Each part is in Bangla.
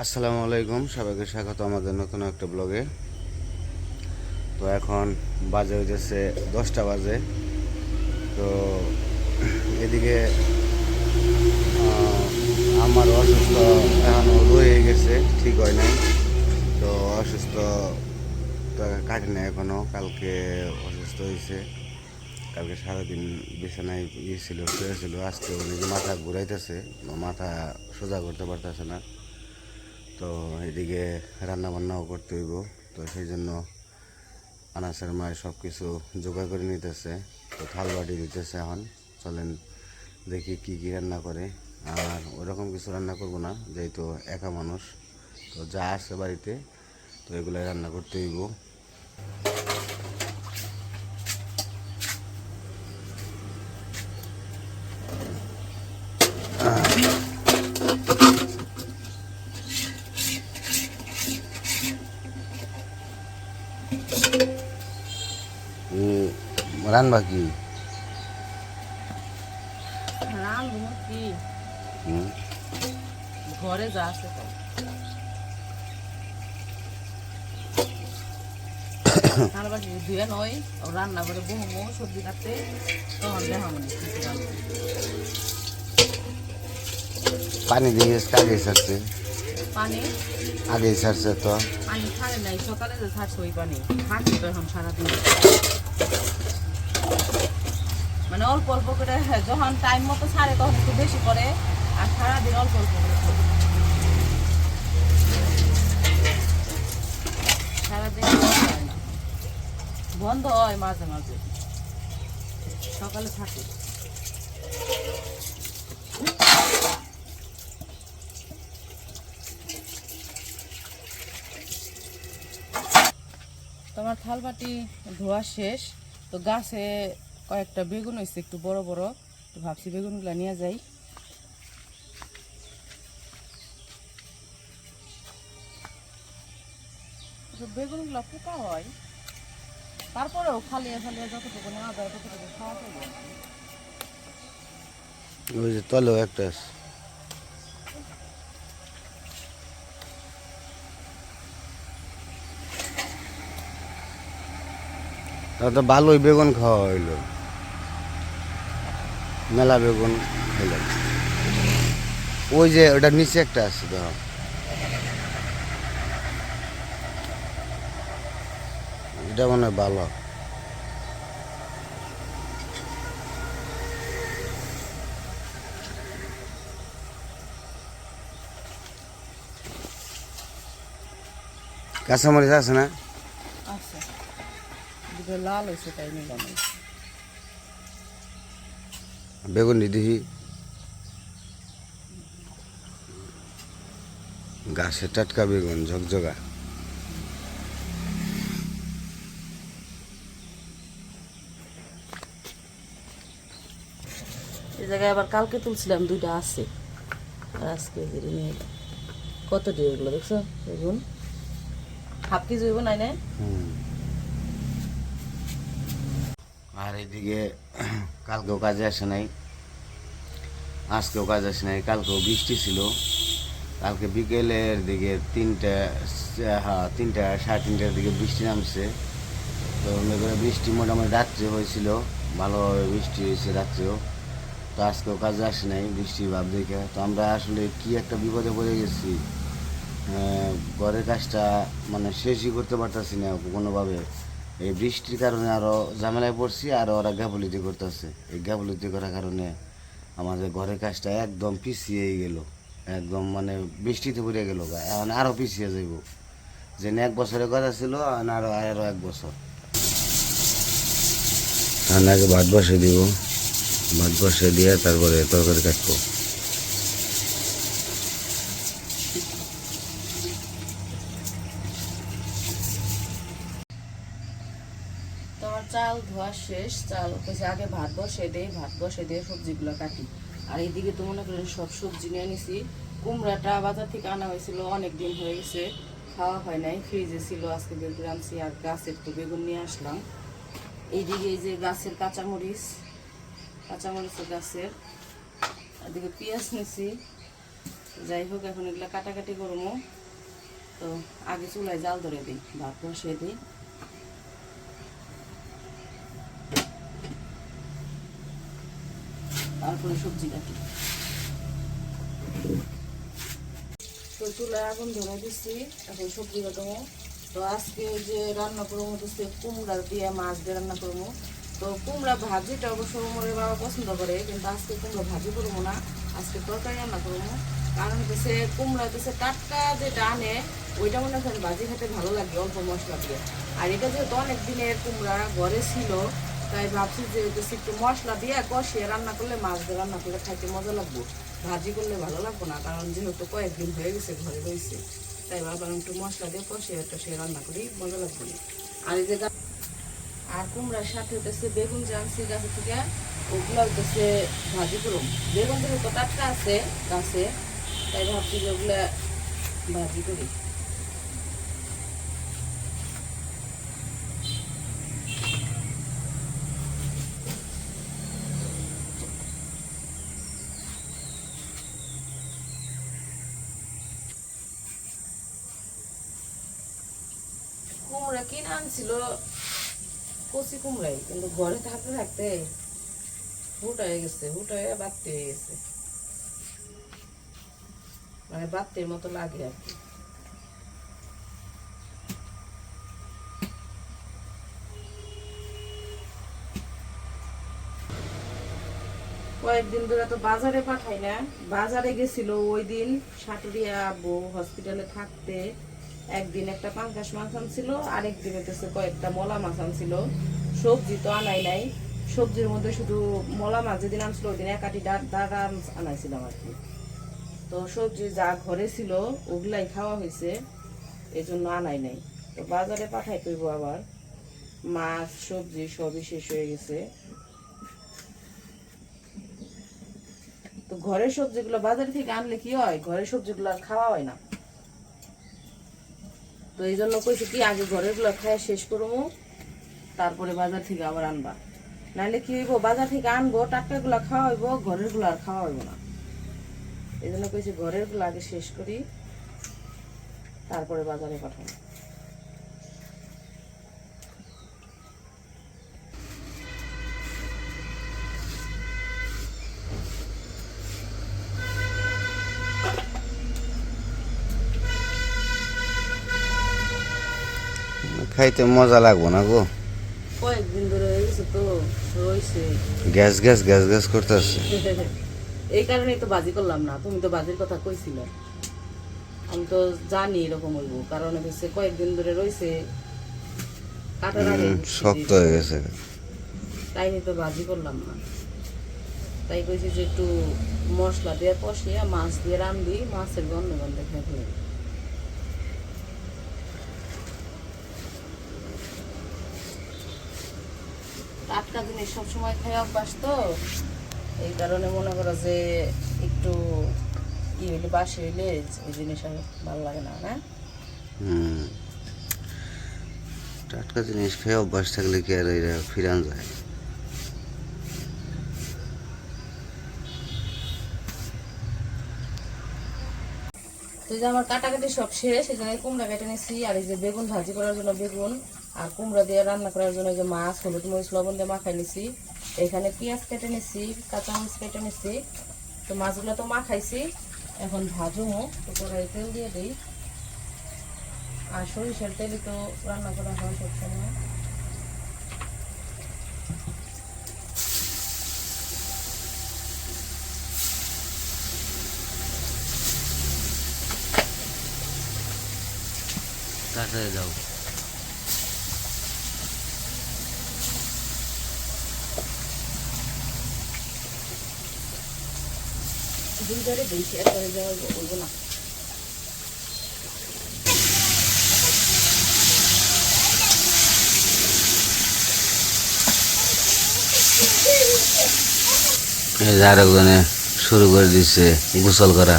আসসালামু আলাইকুম, সবাইকে স্বাগত আমাদের নতুন একটা ব্লগে। তো এখন বাজে হইতেছে 10টা বাজে। তো এদিকে আমার অসুস্থ এখনও রয়ে গেছে, ঠিক হয় নাই। তো অসুস্থ কাটে না এখনও, কালকে অসুস্থ হয়েছে। কালকে সারাদিন বিছানায় ছিল, শুয়েছিল। আজকে উনি মাথা ঘুরাইতেছে, মাথা সোজা করতে পারতেছে না। তো এদিকে রান্না বান্নাও করতে হইব। তো সেই জন্য আনাসের মায়ের সব কিছু জোগাড় করে নিতেছে। তো থাল বাটি দিতেছে। এখন চলেন দেখি কি কি রান্না করে। আর ওরকম কিছু রান্না করব না, যেহেতু একা মানুষ। তো যা আছে বাড়িতে, তো এগুলাই রান্না করতে হইব। রান্না কি রাঁধবো কি? ঘরে যা আছে তাই। কারবার ধুয়ে নয়, রান্না করে বহুমো সবজি কাটতে, তখন দেখা মনে কিছু রান্না। পানি দিয়ে আগেই ছাড়ছে, পানি আগেই ছাড়ছে। তো পানি ছাড়ে নাই, সকালে যে ছাড়ছে ওই পানি থাকছে তো এখন সারাদিন। মানে অল্প অল্প করে, যখন টাইম মতো ছাড়ে তখন একটু বেশি করে, আর সারাদিন অল্প অল্প করে করে। সারাদিন হয় না, বন্ধ হয় মাঝে মাঝে, সকালে থাকে। তোমার থালবাটি ধোয়া শেষ। তো গাছে কয়েকটা বেগুন হয়েছে একটু বড় বড়, তো ভাবছি বেগুনগুলো নিয়ে যাই। বেগুনগুলো পোকা হয়, তারপরেও ফালিয়ে ফালিয়ে যতটুকু নেওয়া যায় ততটুকু খাওয়া যাবে। ওই যে তলেও একটা আছে। তো ভালোই বেগুন খাওয়া হইলো, মেলা বেগুন হইল। ওই যে ওটার নিচে একটা আছে, দেখো। এটা মনে হয় ভালো। কাঁচামরিচ আছে না? আচ্ছা, দুটো লাল হয়েছে তাই নিলাম। বেগুন দিদি গাছে টাটকা বেগুন, ঝকঝকা। এই জায়গায় আবার কালকে তুলছিলাম, দুইটা আছে, আর আজকে ধরে নিয়ে এলাম। কত দিয়ে এগুলো দেখছো? বেগুন হাফ কেজি বেগুন নাই না। আর এদিকে কালকেও কাজে আসে নাই, আজকেও কাজ আসে নাই। কালকেও বৃষ্টি ছিল। কালকে বিকেলের দিকে 3টা, হ্যাঁ 3টা, 3:30টার দিকে বৃষ্টি নামছে। তো মেঘে বৃষ্টি মোটামুটি রাত্রে হয়েছিল, ভালোভাবে বৃষ্টি হয়েছে রাত্রেও। তো আজকেও কাজে আসে নাই বৃষ্টি ভাব দেখে। তো আমরা আসলে কি একটা বিপদে পড়ে গেছি। ঘরের কাজটা মানে শেষই করতে পারতাছি না কোনোভাবে। এই বৃষ্টির কারণে আরও ঝামেলায় পড়ছি, আর ওরা গাফুলিতি করতেছে। এই গাফুলিতি করার কারণে আমাদের ঘরের কাজটা একদম পিছিয়েই গেল। একদম মানে বৃষ্টিতে পড়ে গেল, এখন আরও পিছিয়ে যাইব। যে 1 বছরের কথা ছিল, আরও আরও 1 বছর। আগে ভাত বসে দিব, ভাত বসে দিয়ে তারপরে তরকারি কাটবো। তোমার চাল ধোয়া শেষ, চাল হচ্ছে আগে ভাত বসিয়ে দেই, ভাত বসিয়ে দিয়ে সবজিগুলো কাটি। আর এইদিকে তো মনে করেন সব সবজি নিয়ে নিছি। কুমড়াটা বাজার থেকে আনা হয়েছিল, অনেক দিন হয়ে গেছে, খাওয়া হয় নাই, ফ্রিজে ছিল, আজকে বের করে আনছি। আর গাছের তো বেগুন নিয়ে আসলাম। এইদিকে এই যে গাছের কাঁচামরিচ গাছের, এদিকে পেঁয়াজ নিছি, যাই হোক এখন এগুলা কাটাকাটি করবো। তো আগে চুলায় জাল ধরে দিই, ভাত বসিয়ে দিই। তারপরে সবজি কাটি। তো চুলায় আগুন ধরে দিচ্ছি, এখন সবজি কাটবো। তো আজকে ওই যে রান্না করবো হচ্ছে কুমড়া দিয়ে মাছ দিয়ে রান্না করবো। তো কুমড়া ভাজিটা অবশ্য মোরে বাবা পছন্দ করে, কিন্তু আজকে কুমড়া ভাজি করবো না, আজকে তরকারি রান্না করবো। কারণ হচ্ছে কুমড়া হচ্ছে টাটকা যেটা আনে ওইটা মনে করেন ভাজি খেতে ভালো লাগে অল্প মশলা দিয়ে। আর এটা যেহেতু অনেক দিনের কুমড়া ঘরে ছিল, তাই ভাবছি যে একটু মশলা দিয়ে কষিয়ে রান্না করলে, মাছ দিয়ে রান্না করলে খাইতে মজা লাগবে। ভাজি করলে ভালো লাগবে না, কারণ যেহেতু কয়েকদিন হয়ে গেছে ঘরে রয়েছে, তাই ভাবলাম একটু মশলা দিয়ে কষিয়ে সে রান্না করি, মজা লাগবে না। আর এই যে আর কুমড়ার সাথে হতেছে বেগুন যে আনছি গাছের থেকে, ওগুলো হইতেছে ভাজি করুম। বেগুন থেকে তো টাটকা আছে গাছে, তাই ভাবছি যে ওগুলা ভাজি করি। কুমড়া কিনে আনছিল কচি কুমড়াই, কিন্তু ঘরে থাকতে থাকতে হুট হয়ে গেছে, হুট হয়ে বাড়তে হয়ে গেছে, মানে বাড়তির মতো লাগে আর কি। কয়েকদিন ধরে তো বাজারে পাঠাই না। বাজারে গেছিল ওই দিন সাটুরিয়া বউ হসপিটালে থাকতে, একদিন একটা পাঙ্কাশ মাছ আনছিল, আরেকদিন হচ্ছে কয়েকটা মলা মাছ আনছিল। সবজি তো আনাই নাই, সবজির মধ্যে শুধু মলা মাছ যেদিন আনছিল ওই দিন একাটি ডাটা আনাইছিলাম আর কি। তো সবজি যা ঘরে ছিল ওগুলাই খাওয়া হয়েছে, এই জন্য আনাই নাই। তো বাজারে পাঠাই করবো আবার, মাছ সবজি সবই শেষ হয়ে গেছে। তো ঘরের সবজিগুলো বাজার থেকে আনলে কি হয়, ঘরের সবজিগুলো আর খাওয়া হয় না। তো এই জন্য কইছি কি আগে ঘরের গুলো খাওয়া শেষ করবো, তারপরে বাজার থেকে আবার আনবা। নাহলে কি হইব, বাজার থেকে আনবো টাটকা গুলা খাওয়া হইব, ঘরের গুলো আর খাওয়া হইব না। এই জন্য কইছি ঘরের গুলো আগে শেষ করি, তারপরে বাজারে পাঠাবো। খাইতে মজা লাগবো না গো, কয়েকদিন ধরে হয়ে গেছে তো রয়েছে। গ্যাস গ্যাস গ্যাস গ্যাস করতেছে। এই কারণেই তো বাজি করলাম না, তুমি তো বাজির কথা কইছিলে। আমি তো জানি এরকম হইব, কারণ হচ্ছে কয়েকদিন ধরে রয়েছে, কাটার আগে শক্ত হয়ে গেছে। তাই তো বাজি করলাম না। তাই কইছি যে একটু মশলা দিয়ে কষিয়ে মাছ দিয়ে রান্ধি, মাছের গন্ধ গন্ধে খেতে। টাটকা জিনিস সবসময় খেয়ে অভ্যাস তো, এই কারণে মনে করো যে একটু কি হইলে বাসি হইলে ওই জিনিস আর ভালো লাগে না, না? টাটকা জিনিস খেয়ে অভ্যাস থাকলে কি আর এরা ফিরান যায়? তো এই যে আমার কাটাকাটি সব শেষ, এই জন্য কুমড়া কেটে নিচ্ছি। আর এই যে বেগুন ভাজি করার জন্য বেগুন, আর কুমড়া দিয়ে রান্না করার জন্য যে মাছ হলুদ মরিচ লবণ দিয়ে মাখাই নিছি। এখানে পেঁয়াজ কেটে নিচ্ছি, কাঁচামরিচ কেটে নিচ্ছি। তো মাছগুলো তো মাখাইছি, এখন ভাজুমো। তো কড়াই তেল দিয়ে দিই, আর সরিষার তেলে তো রান্না করা হয় সবসময়। তাড়াতাড়ি যাও। দুইবারে বেশি একবারে যাওয়া বলবো না। এই যে আরেকজনে শুরু করে দিচ্ছে গোসল করা,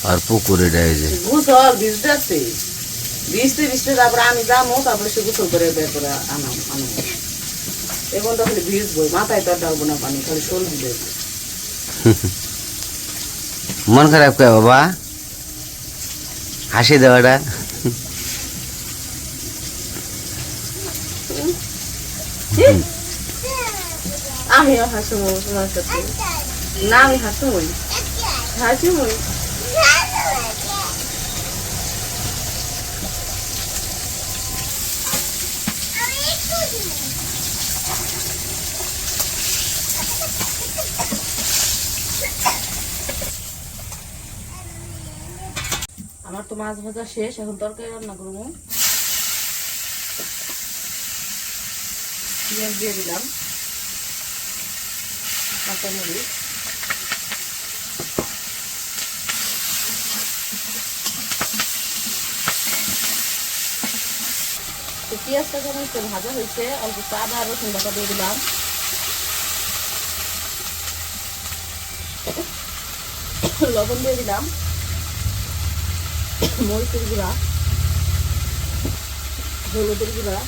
আর পুকুরে ডাইছে গোসল ভিজতে আছে, ভিজতে ভিজতে তারপরে আমি যাবো, তারপরে সে গোসল করে বের করে আনাম। এখন তো খালি ভিজবো, মাথায় তো আর ডালবো না পানি, খালি শোল ভিজে। মন খারাপ কে বাবা? হাসি দেওয়াটা আমিও হাসুমই তোমার সাথে। না আমি হাসুমই হাসুমই। আমার তো মাছ ভাজা শেষ, এখন তরকারি রান্না করবো। পেঁয়াজ দিয়ে দিলাম, কাঁচামরিচ, তো পেঁয়াজটা যখন একটু ভাজা হয়েছে অল্প আদা রসুন বাটা দিয়ে দিলাম, লবণ দিয়ে দিলাম, মরিচের গুঁড়া, হলুদের গুঁড়া,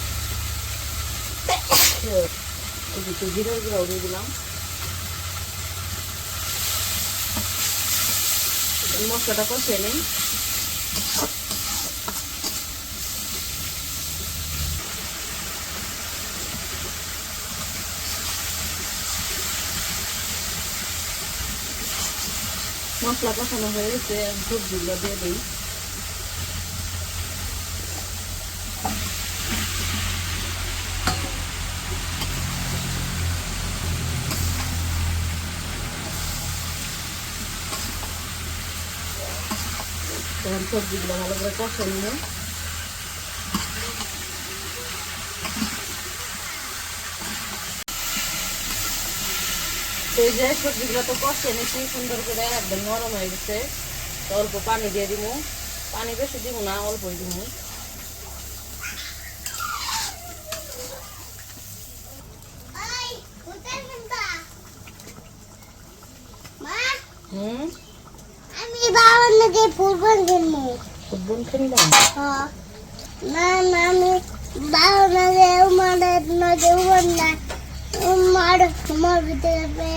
একটু জিরার গুঁড়াও দিয়ে দিলাম। মশলাটা কষিয়ে নিই। মশলা কষানো হয়ে গেছে, সবজিগুলো দিয়ে দিই। তখন সবজিগুলো ভালো করে কষা নিয়ে এই যে সবজিগুলো তো কষে নিচ্ছি সুন্দর করে, একদম নরম হয়ে গেছে। তো অল্প পানি দিয়ে দিব, পানি বেশি দিব না, অল্পই দিব। আমি বাবার নাকি ফুটবল খেলবো। ফুটবল খেললাম না না আমি বাবার নাকি উমারের নাকি উমার না উমার উমার ভিতরে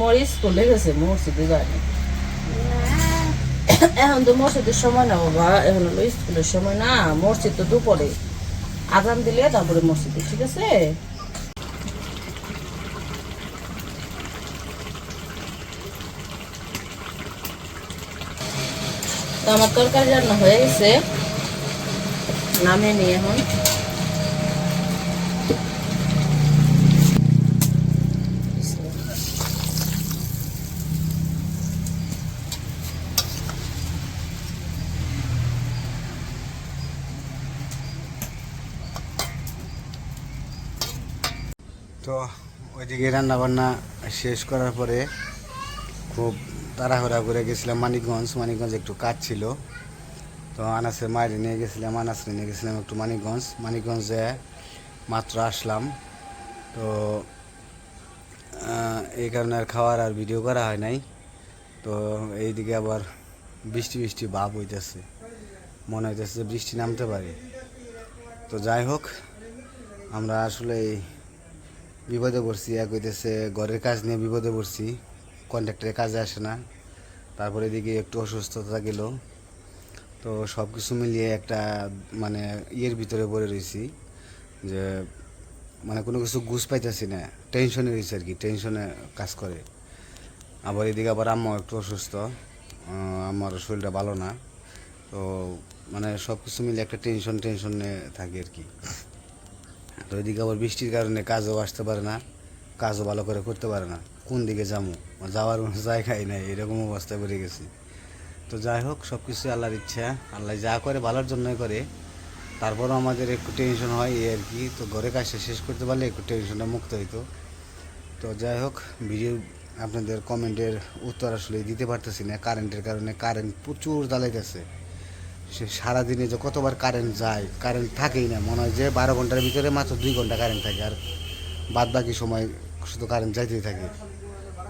মোর স্কুলে গেছে, মসজিদে যায়নি। এখন তো মসজিদের সময় না বাবা, এখন হলো স্কুলের সময় না, মসজিদ তো দুপুরে আজান দিলে তারপরে মসজিদে, ঠিক আছে? তো আমার তরকারি রান্না হয়ে গেছে, নামিয়ে নিয়ে এখন তো ওইদিকে রান্না বান্না শেষ করার পরে খুব তাড়াহুড়া করে গেছিলাম মানিকগঞ্জ। মানিকগঞ্জ একটু কাজ ছিল, তো আনাসের মায়ের নিয়ে গেছিলাম, আনাসরে নিয়ে গেছিলাম একটু মানিকগঞ্জ। মানিকগঞ্জে মাত্র আসলাম, তো এই কারণে আর খাওয়ার আর ভিডিও করা হয় নাই। তো এইদিকে আবার বৃষ্টি বৃষ্টি ভাব হইতেছে, মনে হইতেছে যে বৃষ্টি নামতে পারে। তো যাই হোক, আমরা আসলে বিপদে পড়ছি। এক হইতেছে ঘরের কাজ নিয়ে বিপদে পড়ছি, কন্ট্রাক্টরের কাজে আসে না, তারপরে এদিকে একটু অসুস্থতা গেল। তো সব কিছু মিলিয়ে একটা মানে ইয়ের ভিতরে পড়ে রয়েছি, যে মানে কোনো কিছু গুছ পাইতেছি না, টেনশনে রয়েছে আর কি, টেনশনে কাজ করে। আবার এদিকে আবার আম্মাও একটু অসুস্থ, আমার শরীরটা ভালো না। তো মানে সব কিছু মিলে একটা টেনশনে থাকি আর কি। তো এদিকে আবার বৃষ্টির কারণে কাজও আসতে পারে না, কাজও ভালো করে করতে পারে না, কোন দিকে যাবো, যাওয়ার কোনো জায়গাই নাই, এরকম অবস্থা বেড়ে গেছি। তো যাই হোক, সব কিছু আল্লাহর ইচ্ছা, আল্লাহ যা করে ভালোর জন্যই করে। তারপরও আমাদের একটু টেনশন হয় এই আর কি। তো ঘরে কাজটা শেষ করতে পারলে একটু টেনশনটা মুক্ত হইতো। তো যাই হোক, ভিডিও আপনাদের কমেন্টের উত্তর আসলে দিতে পারতেছি না, কারেন্টের কারণে। কারেন্ট প্রচুর জ্বালাইতেছে, সে সারাদিনে যে কতবার কারেন্ট যায়, কারেন্ট থাকেই না, মনে হয় যে 12 ঘন্টার ভিতরে মাত্র 2 ঘন্টা কারেন্ট থাকে, আর বাদ বাকি সময় শুধু কারেন্ট যাইতেই থাকে।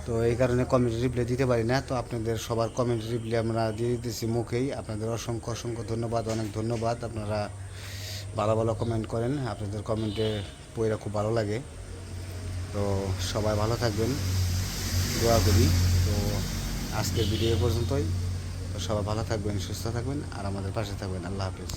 তো এই কারণে কমেন্ট রিপ্লাই দিতে পারি না। তো আপনাদের সবার কমেন্ট রিপ্লাই আমরা দিয়ে দিতেছি মুখেই। আপনাদের অসংখ্য অসংখ্য ধন্যবাদ, অনেক ধন্যবাদ। আপনারা ভালো ভালো কমেন্ট করেন, আপনাদের কমেন্টে পড়া খুব ভালো লাগে। তো সবাই ভালো থাকবেন, দোয়া করি। তো আজকের ভিডিও এ পর্যন্তই। তো সবাই ভালো থাকবেন, সুস্থ থাকবেন আর আমাদের পাশে থাকবেন। আল্লাহ হাফেজ।